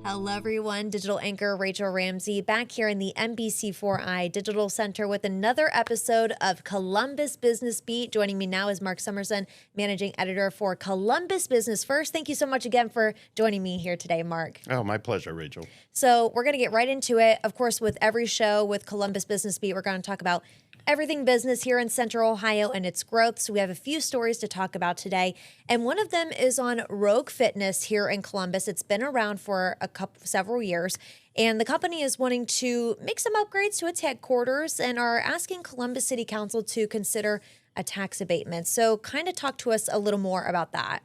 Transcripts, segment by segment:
Hello, everyone. Digital anchor Rachel Ramsey back here in the NBC4i Digital Center with another episode of Columbus Business Beat. Joining me now is Mark Summerson, managing editor for Columbus Business First. Thank you so much again for joining me here today, Mark. Oh, my pleasure, Rachel. So we're going to get right into it. Of course, with every show with Columbus Business Beat, we're going to talk about everything business here in Central Ohio and its growth. So we have a few stories to talk about today. And one of them is on Rogue Fitness here in Columbus. It's been around for several years. And the company is wanting to make some upgrades to its headquarters and are asking Columbus City Council to consider a tax abatement. So kind of talk to us a little more about that.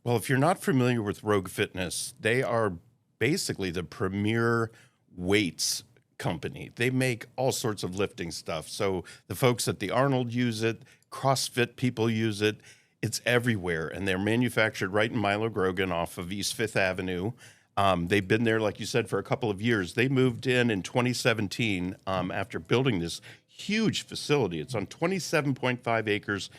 Well, if you're not familiar with Rogue Fitness, they are basically the premier weights company. They make all sorts of lifting stuff. So the folks at the Arnold use it, CrossFit people use it. It's everywhere. And they're manufactured right in Milo Grogan off of East 5th Avenue. They've been there, like you said, for a couple of years. They moved in 2017 after building this huge facility. It's on 27.5 acres.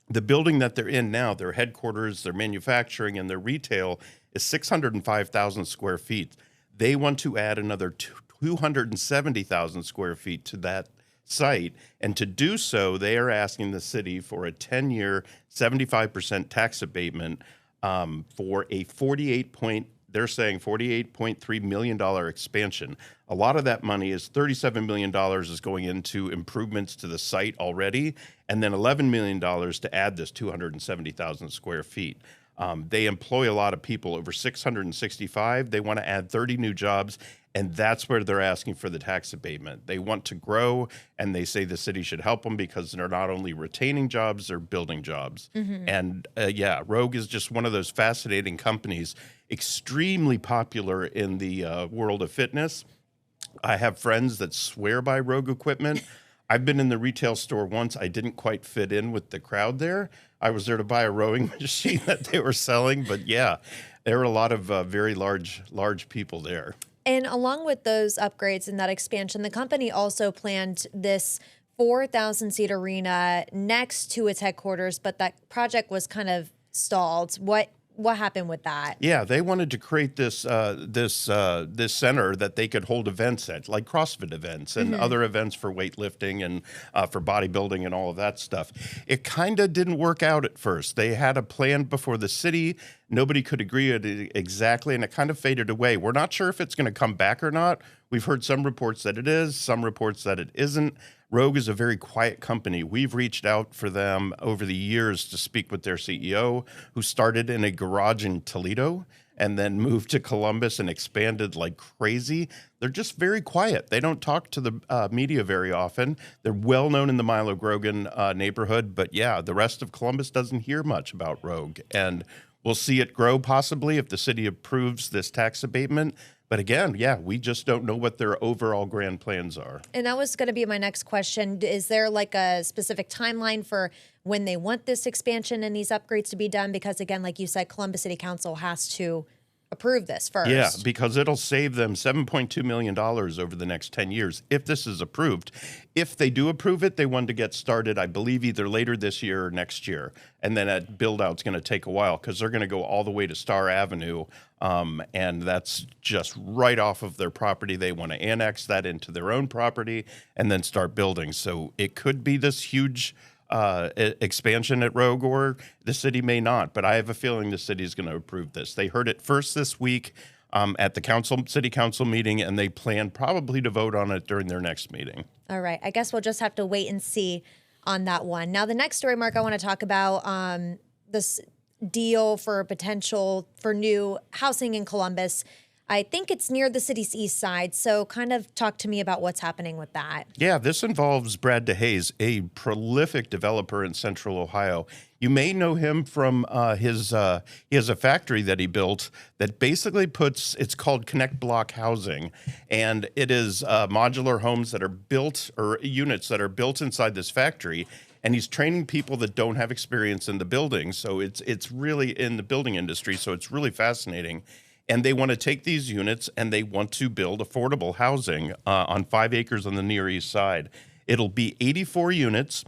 The building that they're in now, their headquarters, their manufacturing, and their retail is 605,000 square feet. They want to add another 270,000 square feet to that site. And to do so, they are asking the city for a 10-year, 75% tax abatement for a $48.3 million expansion. A lot of that money is $37 million is going into improvements to the site already, and then $11 million to add this 270,000 square feet. They employ a lot of people, over 665. They want to add 30 new jobs, and that's where they're asking for the tax abatement. They want to grow, and they say the city should help them because they're not only retaining jobs, they're building jobs. Mm-hmm. And Rogue is just one of those fascinating companies, extremely popular in the world of fitness. I have friends that swear by Rogue equipment. I've been in the retail store once. I didn't quite fit in with the crowd there. I was there to buy a rowing machine that they were selling, but yeah, there were a lot of very large people there. And along with those upgrades and that expansion, the company also planned this 4,000-seat arena next to its headquarters, but that project was kind of stalled. What happened with that? Yeah, they wanted to create this center that they could hold events at, like CrossFit events and other events for weightlifting and for bodybuilding and all of that stuff. It kind of didn't work out at first. They had a plan before the city. Nobody could agree on it exactly, and it kind of faded away. We're not sure if it's going to come back or not. We've heard some reports that it is, some reports that it isn't. Rogue is a very quiet company. We've reached out for them over the years to speak with their CEO, who started in a garage in Toledo and then moved to Columbus and expanded like crazy. They're just very quiet. They don't talk to the media very often. They're well known in the Milo Grogan neighborhood, but yeah, the rest of Columbus doesn't hear much about Rogue. And we'll see it grow possibly if the city approves this tax abatement. But again, yeah, we just don't know what their overall grand plans are. And that was going to be my next question. Is there like a specific timeline for when they want this expansion and these upgrades to be done? Because again, like you said, Columbus City Council has to approve this first. Yeah, because it'll save them $7.2 million over the next 10 years if this is approved. If they do approve it, they want to get started, I believe, either later this year or next year. And then that build-out's going to take a while because they're going to go all the way to Star Avenue, and that's just right off of their property. They want to annex that into their own property and then start building. So it could be this huge expansion at Rogue, or the city may not, but I have a feeling the city is going to approve this. They heard it first this week at the city council meeting, and they plan probably to vote on it during their next meeting. All right. I guess we'll just have to wait and see on that one. Now, the next story, Mark, I want to talk about this deal for potential for new housing in Columbus. I think it's near the city's east side, so kind of talk to me about what's happening with that. Yeah, this involves Brad DeHaze, a prolific developer in Central Ohio. You may know him from he has a factory that he built that basically it's called Connect Block Housing, and it is modular homes that are built, or units that are built inside this factory. And he's training people that don't have experience in the building, so it's really in the building industry, so it's really fascinating. And they want to take these units and they want to build affordable housing on 5 acres on the Near East Side. It'll be 84 units.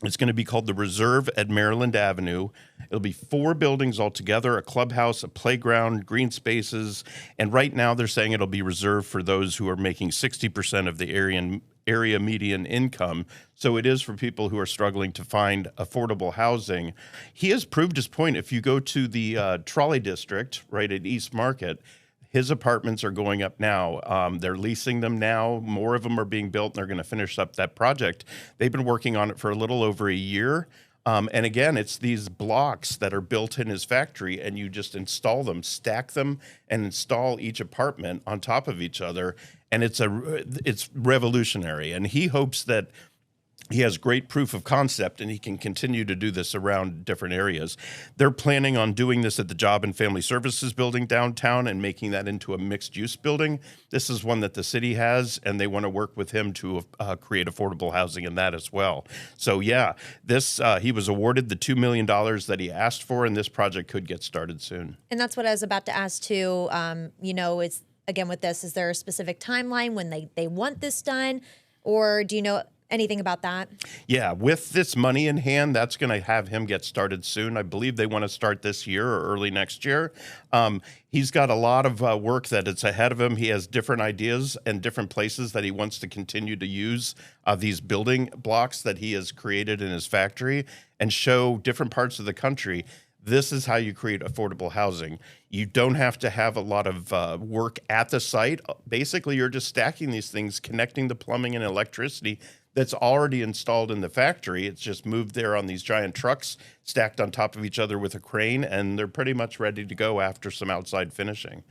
It's going to be called the Reserve at Maryland Avenue. It'll be 4 buildings altogether, a clubhouse, a playground, green spaces, and right now they're saying it'll be reserved for those who are making 60% of the area median income. So it is for people who are struggling to find affordable housing. He has proved his point. If you go to the Trolley District, right at East Market, his apartments are going up now. They're leasing them now. More of them are being built, and they're going to finish up that project. They've been working on it for a little over a year. And again, it's these blocks that are built in his factory, and you just install them, stack them, and install each apartment on top of each other. And it's revolutionary. And he hopes that he has great proof of concept, and he can continue to do this around different areas. They're planning on doing this at the Job and Family Services building downtown and making that into a mixed-use building. This is one that the city has, and they want to work with him to create affordable housing in that as well. So, yeah, he was awarded the $2 million that he asked for, and this project could get started soon. And that's what I was about to ask, too. It's, again, with this, is there a specific timeline when they want this done, or do you know anything about that? Yeah, with this money in hand, that's going to have him get started soon. I believe they want to start this year or early next year. He's got a lot of work that is ahead of him. He has different ideas and different places that he wants to continue to use these building blocks that he has created in his factory and show different parts of the country. This is how you create affordable housing. You don't have to have a lot of work at the site. Basically, you're just stacking these things, connecting the plumbing and electricity that's already installed in the factory. It's just moved there on these giant trucks, stacked on top of each other with a crane, and they're pretty much ready to go after some outside finishing.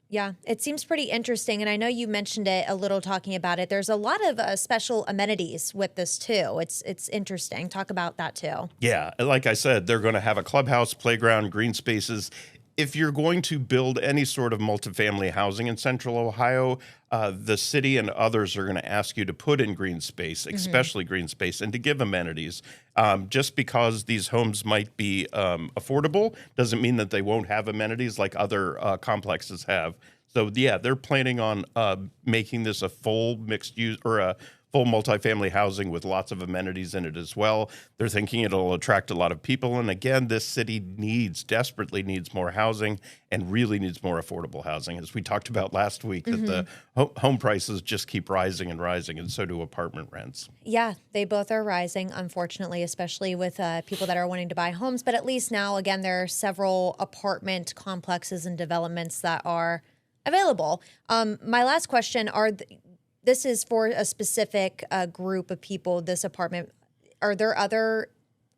Yeah, it seems pretty interesting. And I know you mentioned it a little talking about it. There's a lot of special amenities with this, too. It's interesting. Talk about that, too. Yeah, like I said, they're going to have a clubhouse, playground, green spaces. If you're going to build any sort of multifamily housing in Central Ohio, the city and others are going to ask you to put in green space, especially green space, and to give amenities. Just because these homes might be affordable doesn't mean that they won't have amenities like other complexes have. So, yeah, they're planning on making this a full mixed use or a full multifamily housing with lots of amenities in it as well. They're thinking it'll attract a lot of people. And again, this city desperately needs more housing and really needs more affordable housing. As we talked about last week, that the home prices just keep rising, and so do apartment rents. Yeah, they both are rising, unfortunately, especially with people that are wanting to buy homes. But at least now, again, there are several apartment complexes and developments that are available. My last question this is for a specific group of people, this apartment. Are there other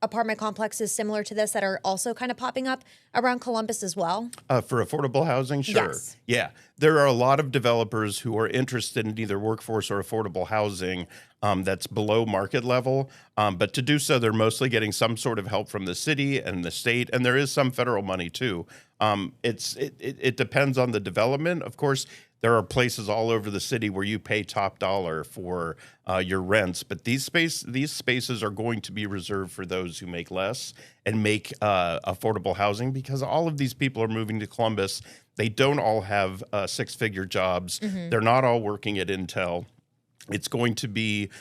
apartment complexes similar to this that are also kind of popping up around Columbus as well? For affordable housing? Sure. Yes. Yeah. There are a lot of developers who are interested in either workforce or affordable housing that's below market level. But to do so, they're mostly getting some sort of help from the city and the state, and there is some federal money too. It depends on the development. Of course, there are places all over the city where you pay top dollar for your rents, but these spaces are going to be reserved for those who make less and make affordable housing, because all of these people are moving to Columbus. They don't all have six-figure jobs. They're not all working at Intel. It's going to be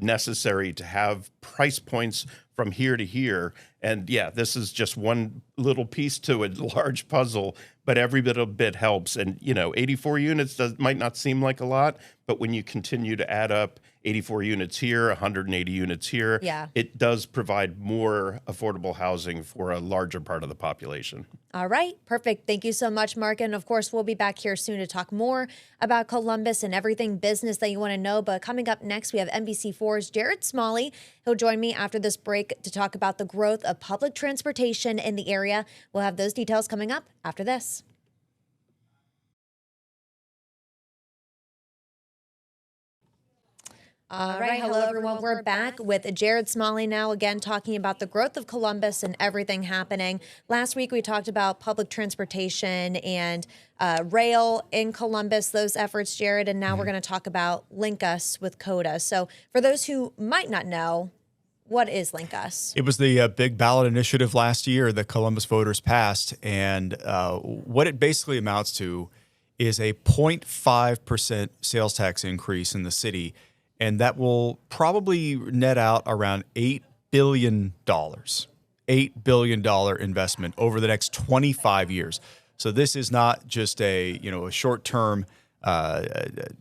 necessary to have price points from here to here. And yeah, this is just one little piece to a large puzzle, but every little bit helps. And, 84 units might not seem like a lot, but when you continue to add up 84 units here, 180 units here, it does provide more affordable housing for a larger part of the population. All right, perfect. Thank you so much, Mark. And of course, we'll be back here soon to talk more about Columbus and everything business that you want to know. But coming up next, we have NBC4's Jared Smalley. He'll join me after this break to talk about the growth of public transportation in the area. We'll have those details coming up after this. All right. Hello, everyone. We're back with Jared Smalley now, again, talking about the growth of Columbus and everything happening. Last week, we talked about public transportation and rail in Columbus, those efforts, Jared. And now we're going to talk about Link Us with COTA. So for those who might not know, what is Link Us? It was the big ballot initiative last year that Columbus voters passed. And what it basically amounts to is a 0.5% sales tax increase in the city. And that will probably net out around $8 billion. $8 billion investment over the next 25 years. So this is not just a short-term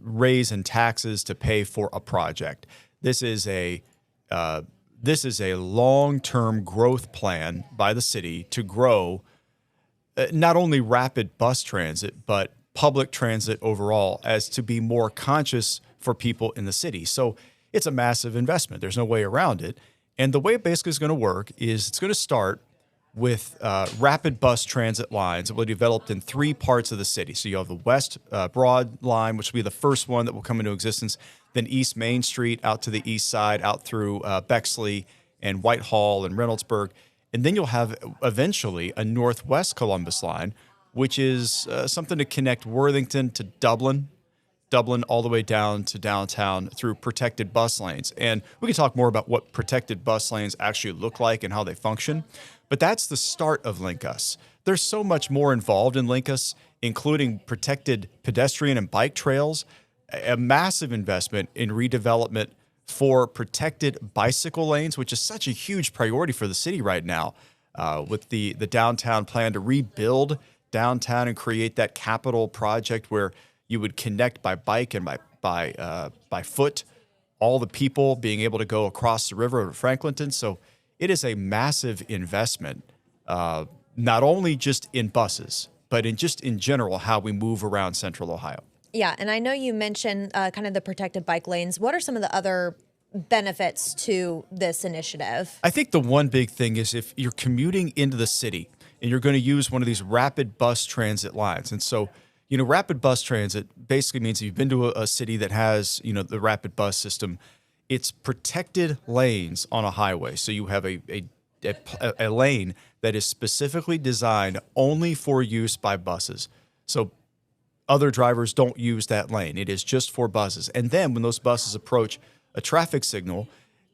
raise in taxes to pay for a project. This is a long-term growth plan by the city to grow not only rapid bus transit, but public transit overall, as to be more conscious for people in the city. So it's a massive investment. There's no way around it. And the way it basically is going to work is it's going to start with rapid bus transit lines that will be developed in 3 parts of the city. So you have the West Broad line, which will be the first one that will come into existence, then East Main Street out to the east side, out through Bexley and Whitehall and Reynoldsburg. And then you'll have eventually a Northwest Columbus line, which is something to connect Worthington to Dublin all the way down to downtown through protected bus lanes. And we can talk more about what protected bus lanes actually look like and how they function. But that's the start of LinkUs. There's so much more involved in LinkUs, including protected pedestrian and bike trails, a massive investment in redevelopment for protected bicycle lanes, which is such a huge priority for the city right now, with the downtown plan to rebuild downtown and create that capital project where you would connect by bike and by foot, all the people being able to go across the river to Franklinton. So it is a massive investment, not only just in buses, but in general how we move around Central Ohio. Yeah, and I know you mentioned kind of the protected bike lanes. What are some of the other benefits to this initiative? I think the one big thing is if you're commuting into the city and you're going to use one of these rapid bus transit lines. And so, rapid bus transit basically means if you've been to a city that has, the rapid bus system, it's protected lanes on a highway. So you have a lane that is specifically designed only for use by buses. So other drivers don't use that lane. It is just for buses. And then when those buses approach a traffic signal,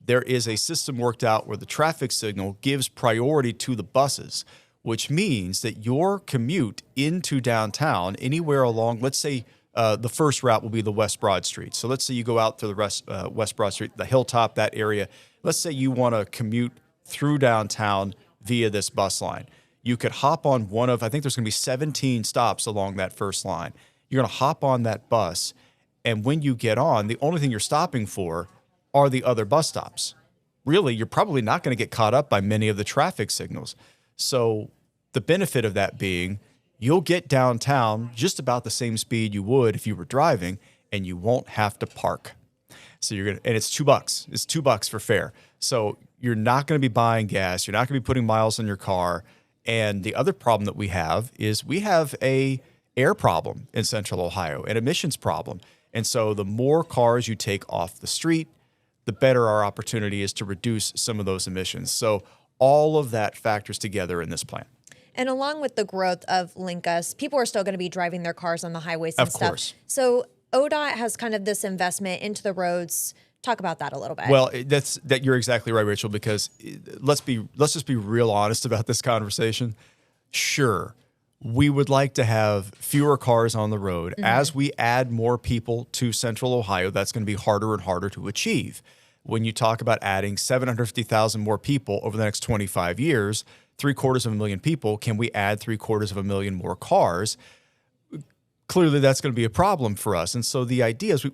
there is a system worked out where the traffic signal gives priority to the buses, which means that your commute into downtown, anywhere along, let's say the first route will be the West Broad Street. So let's say you go out to the West Broad Street, the Hilltop, that area. Let's say you want to commute through downtown via this bus line. You could hop on one of, I think there's going to be 17 stops along that first line. You're going to hop on that bus, and when you get on, the only thing you're stopping for are the other bus stops. Really, you're probably not going to get caught up by many of the traffic signals. So the benefit of that being, you'll get downtown just about the same speed you would if you were driving, and you won't have to park. So and it's $2. It's $2 for fare. So you're not going to be buying gas. You're not going to be putting miles in your car. And the other problem that we have is we have a air problem in Central Ohio, an emissions problem. And so the more cars you take off the street, the better our opportunity is to reduce some of those emissions. So all of that factors together in this plan. And along with the growth of LinkUs, people are still going to be driving their cars on the highways and stuff. Of course. So ODOT has kind of this investment into the roads. Talk about that a little bit. Well, you're exactly right, Rachel, because let's just be real honest about this conversation. Sure, we would like to have fewer cars on the road. Mm-hmm. As we add more people to Central Ohio, that's going to be harder and harder to achieve. When you talk about adding 750,000 more people over the next 25 years, 750,000 people, can we add 750,000 more cars? Clearly, that's going to be a problem for us. And so the idea is,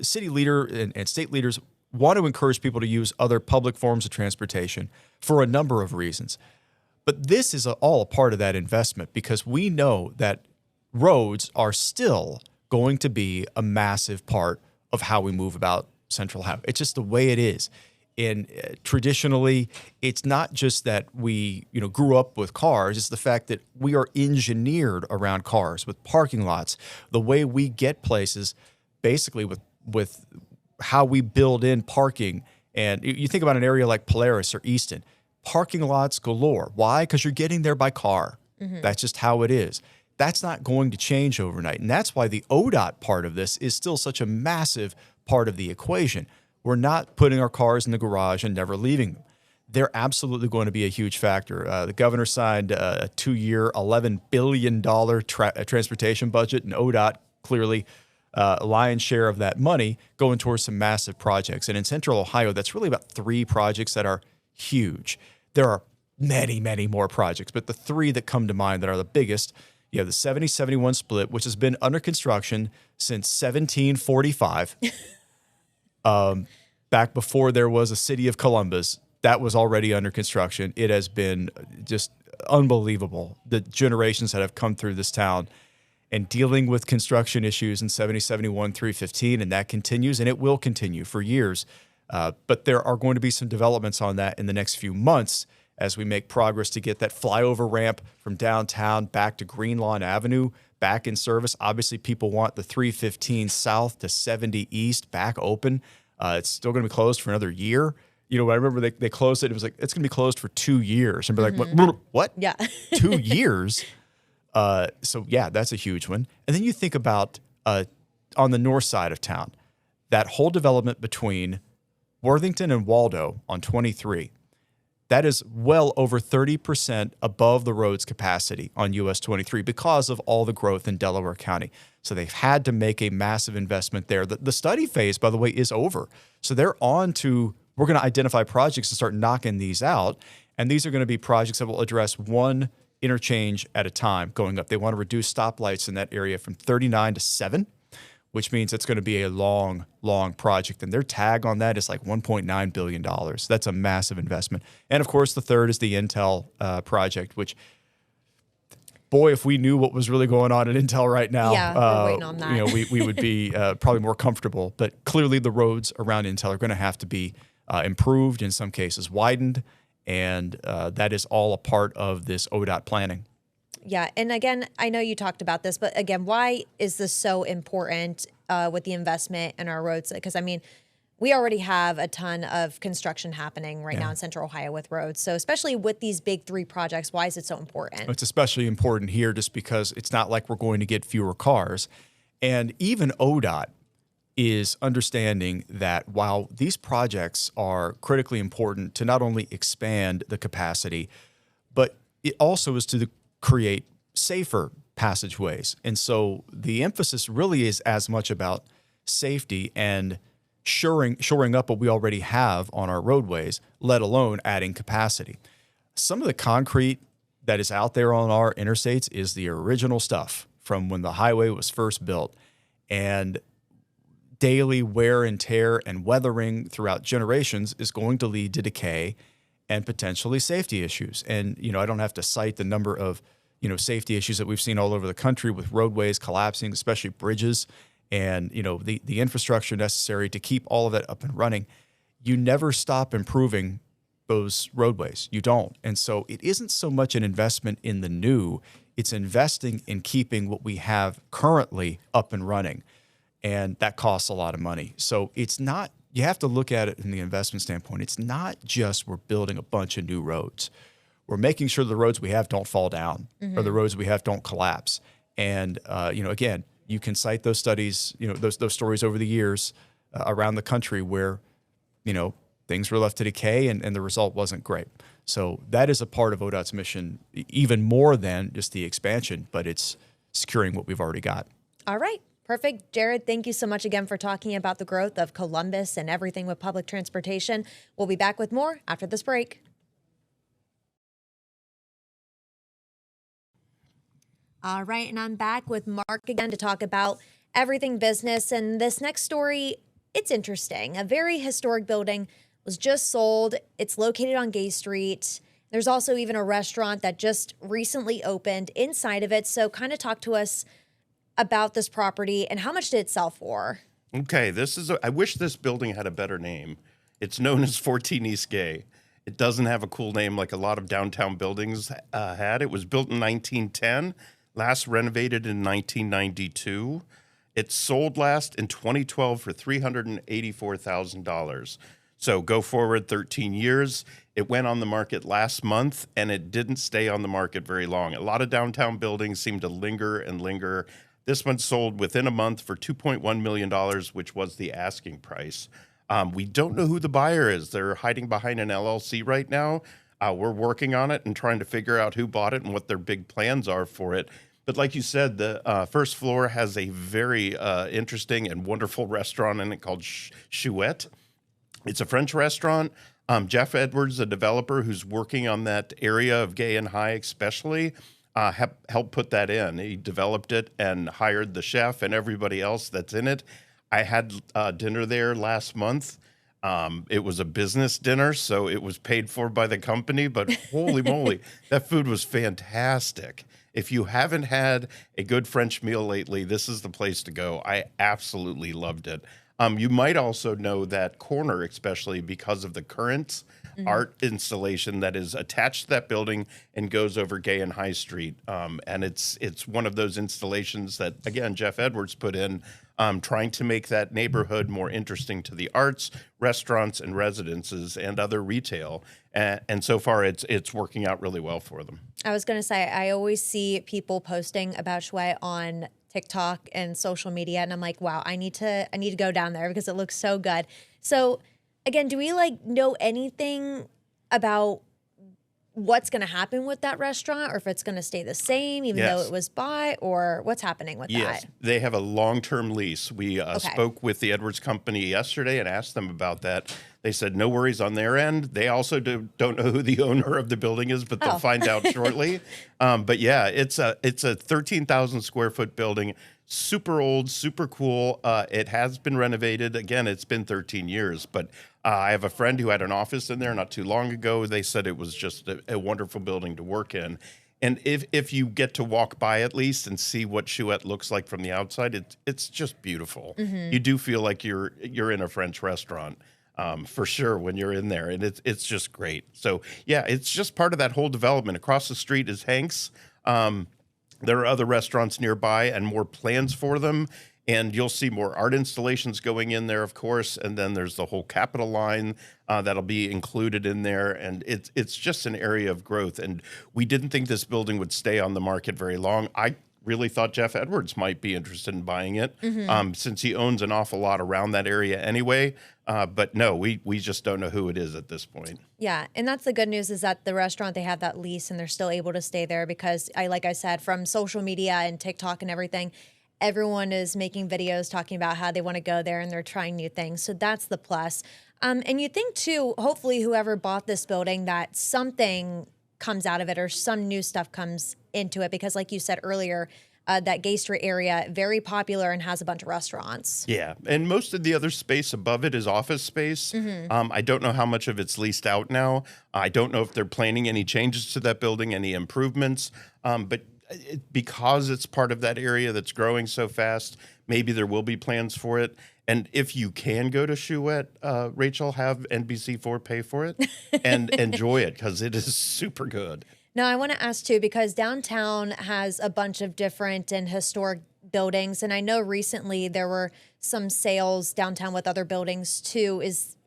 city leader and state leaders want to encourage people to use other public forms of transportation for a number of reasons. But this is all a part of that investment, because we know that roads are still going to be a massive part of how we move about Central Ohio. It's just the way it is. And traditionally, it's not just that we, grew up with cars. It's the fact that we are engineered around cars with parking lots. The way we get places, basically with how we build in parking. And you think about an area like Polaris or Easton, parking lots galore. Why? Because you're getting there by car. Mm-hmm. That's just how it is. That's not going to change overnight. And that's why the ODOT part of this is still such a massive part of the equation. We're not putting our cars in the garage and never leaving them. They're absolutely going to be a huge factor. The governor signed a 2-year, $11 billion transportation budget, and ODOT clearly a lion's share of that money going towards some massive projects. And in Central Ohio, that's really about 3 projects that are huge. There are many, many more projects, but the 3 that come to mind that are the biggest, you have the 70-71 split, which has been under construction since 1745. Back before there was a city of Columbus, that was already under construction. It has been just unbelievable, the generations that have come through this town and dealing with construction issues in 70-71 through 15, and that continues, and it will continue for years. But there are going to be some developments on that in the next few months as we make progress to get that flyover ramp from downtown back to Greenlawn Avenue back in service. Obviously, people want the 315 South to 70 East back open. It's still going to be closed for another year. You know, I remember they closed it. It was like, it's going to be closed for 2 years. And be like, what? Yeah. 2 years? So yeah, that's a huge one. And then you think about on the north side of town, that whole development between Worthington and Waldo on 23. That is well over 30% above the road's capacity on US 23 because of all the growth in Delaware County. So they've had to make a massive investment there. The study phase, by the way, is over. So they're on to, we're going to identify projects and start knocking these out. And these are going to be projects that will address one interchange at a time going up. They want to reduce stoplights in that area from 39 to 7, which means it's going to be a long, long project. And their tag on that is like $1.9 billion. That's a massive investment. And of course, the third is the Intel project, which, boy, if we knew what was really going on at Intel right now, we're waiting on that. You know, we would be probably more comfortable. But clearly the roads around Intel are going to have to be improved, in some cases widened. And that is all a part of this ODOT planning. Yeah. And again, I know you talked about this, but again, why is this so important with the investment in our roads? Because, I mean, we already have a ton of construction happening right now in Central Ohio with roads. So especially with these big 3 projects, why is it so important? It's especially important here just because it's not like we're going to get fewer cars. And even ODOT is understanding that while these projects are critically important to not only expand the capacity, but it also is to create safer passageways. And so the emphasis really is as much about safety and shoring up what we already have on our roadways, let alone adding capacity. Some of the concrete that is out there on our interstates is the original stuff from when the highway was first built. And daily wear and tear and weathering throughout generations is going to lead to decay and potentially safety issues. And, you know, I don't have to cite the number of, you know, safety issues that we've seen all over the country with roadways collapsing, especially bridges, and, you know, the infrastructure necessary to keep all of that up and running. You never stop improving those roadways. You don't. And so it isn't so much an investment in the new, it's investing in keeping what we have currently up and running. And that costs a lot of money. So it's not, you have to look at it in the investment standpoint. It's not just we're building a bunch of new roads. We're making sure the roads we have don't fall down or the roads we have don't collapse. And, you know, again, you can cite those studies, you know, those stories over the years around the country where, you know, things were left to decay and the result wasn't great. So that is a part of ODOT's mission, even more than just the expansion, but it's securing what we've already got. All right. Perfect. Jared, thank you so much again for talking about the growth of Columbus and everything with public transportation. We'll be back with more after this break. All right, and I'm back with Mark again to talk about everything business. And this next story, it's interesting. A very historic building was just sold. It's located on Gay Street. There's also even a restaurant that just recently opened inside of it. So kind of talk to us about this property and how much did it sell for? Okay, I wish this building had a better name. It's known as 14 East Gay. It doesn't have a cool name like a lot of downtown buildings had. It was built in 1910, last renovated in 1992. It sold last in 2012 for $384,000. So go forward 13 years. It went on the market last month, and it didn't stay on the market very long. A lot of downtown buildings seem to linger and linger. This one sold within a month for $2.1 million, which was the asking price. We don't know who the buyer is. They're hiding behind an LLC right now. We're working on it and trying to figure out who bought it and what their big plans are for it. But like you said, the first floor has a very interesting and wonderful restaurant in it called Chouette. It's a French restaurant. Jeff Edwards, the developer who's working on that area of Gay and High especially, helped put that in. He developed it and hired the chef and everybody else that's in it. I had dinner there last month. It was a business dinner, so it was paid for by the company, but holy moly, that food was fantastic. If you haven't had a good French meal lately, this is the place to go. I absolutely loved it. You might also know that corner, especially because of the current art installation that is attached to that building and goes over Gay and High Street. And it's one of those installations that, again, Jeff Edwards put in, trying to make that neighborhood more interesting to the arts, restaurants, and residences and other retail. And so far, it's working out really well for them. I was going to say, I always see people posting about Chouette on TikTok and social media, and I'm like, wow, I need to go down there because it looks so good. So again, do we know anything about what's going to happen with that restaurant, or if it's going to stay the same even though it was bought, or what's happening with that? They have a long-term lease. We spoke with the Edwards Company yesterday and asked them about that. They said no worries on their end. They also don't know who the owner of the building is, but they'll find out shortly. But yeah, it's a 13,000 square foot building, super old, super cool. It has been renovated. Again, it's been 13 years, but I have a friend who had an office in there not too long ago. They said it was just a wonderful building to work in. And if you get to walk by at least and see what Chouette looks like from the outside, it's just beautiful. You do feel like you're in a French restaurant. For sure when you're in there, and it's just great. So yeah, it's just part of that whole development. Across the street is Hank's. There are other restaurants nearby and more plans for them, and you'll see more art installations going in there, of course. And then there's the whole Capitol line that'll be included in there, and it's just an area of growth. And we didn't think this building would stay on the market very long. I really thought Jeff Edwards might be interested in buying it, since he owns an awful lot around that area anyway. But no, we just don't know who it is at this point. Yeah, and that's the good news, is that the restaurant, they have that lease and they're still able to stay there because, like I said, from social media and TikTok and everything, everyone is making videos talking about how they want to go there and they're trying new things. So that's the plus. And you think too, hopefully whoever bought this building, that something comes out of it or some new stuff comes into it, because like you said earlier, that Gay Street area, very popular and has a bunch of restaurants. Yeah, and most of the other space above it is office space. I don't know how much of it's leased out now. I don't know if they're planning any changes to that building, any improvements. But because it's part of that area that's growing so fast, maybe there will be plans for it. And if you can go to Chouette, Rachel, have NBC4 pay for it and enjoy it, because it is super good. Now, I want to ask too, because downtown has a bunch of different and historic buildings, and I know recently there were some sales downtown with other buildings too.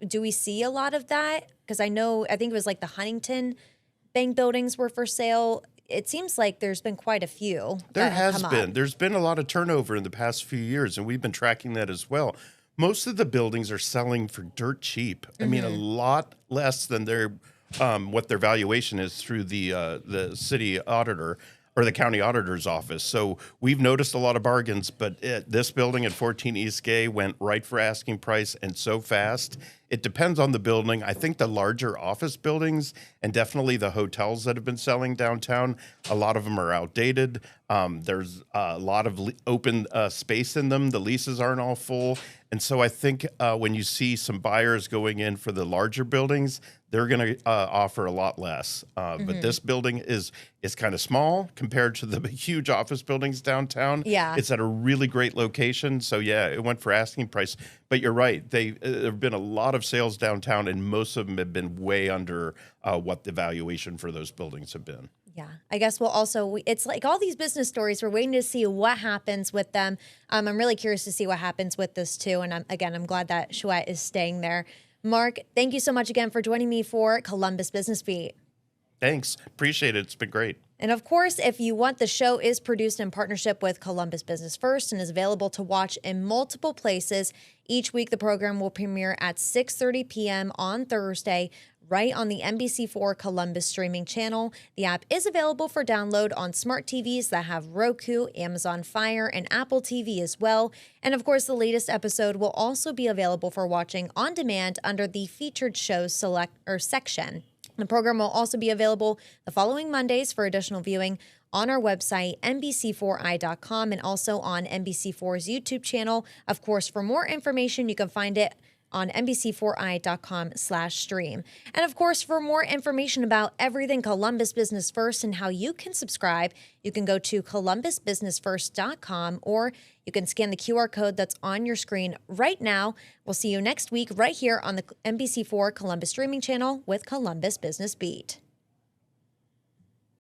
Do we see a lot of that? Because I think it was like the Huntington Bank buildings were for sale. It seems like there's been quite a few. There has been. There's been a lot of turnover in the past few years, and we've been tracking that as well. Most of the buildings are selling for dirt cheap. I mean, a lot less than what their valuation is through the city auditor or the county auditor's office. So we've noticed a lot of bargains, but this building at 14 East Gay went right for asking price, and so fast. It depends on the building. I think the larger office buildings and definitely the hotels that have been selling downtown, a lot of them are outdated. There's a lot of open space in them. The leases aren't all full. And so I think when you see some buyers going in for the larger buildings, they're going to offer a lot less. But this building is kind of small compared to the huge office buildings downtown. Yeah. It's at a really great location. So yeah, it went for asking price. But you're right. There have been a lot of sales downtown, and most of them have been way under what the valuation for those buildings have been. Yeah, I guess it's like all these business stories, we're waiting to see what happens with them. I'm really curious to see what happens with this too. And I'm glad that Chouette is staying there. Mark, thank you so much again for joining me for Columbus Business Beat. Thanks. Appreciate it. It's been great. And of course, if you want, the show is produced in partnership with Columbus Business First and is available to watch in multiple places. Each week, the program will premiere at 6:30 p.m. on Thursday, right on the NBC4 Columbus streaming channel. The app is available for download on smart TVs that have Roku, Amazon Fire, and Apple TV as well. And of course, the latest episode will also be available for watching on demand under the featured shows section. The program will also be available the following Mondays for additional viewing on our website, NBC4i.com, and also on NBC4's YouTube channel. Of course, for more information, you can find it on NBC4i.com/stream. And of course, for more information about everything Columbus Business First and how you can subscribe, you can go to ColumbusBusinessFirst.com, or you can scan the QR code that's on your screen right now. We'll see you next week right here on the NBC4 Columbus streaming channel with Columbus Business Beat.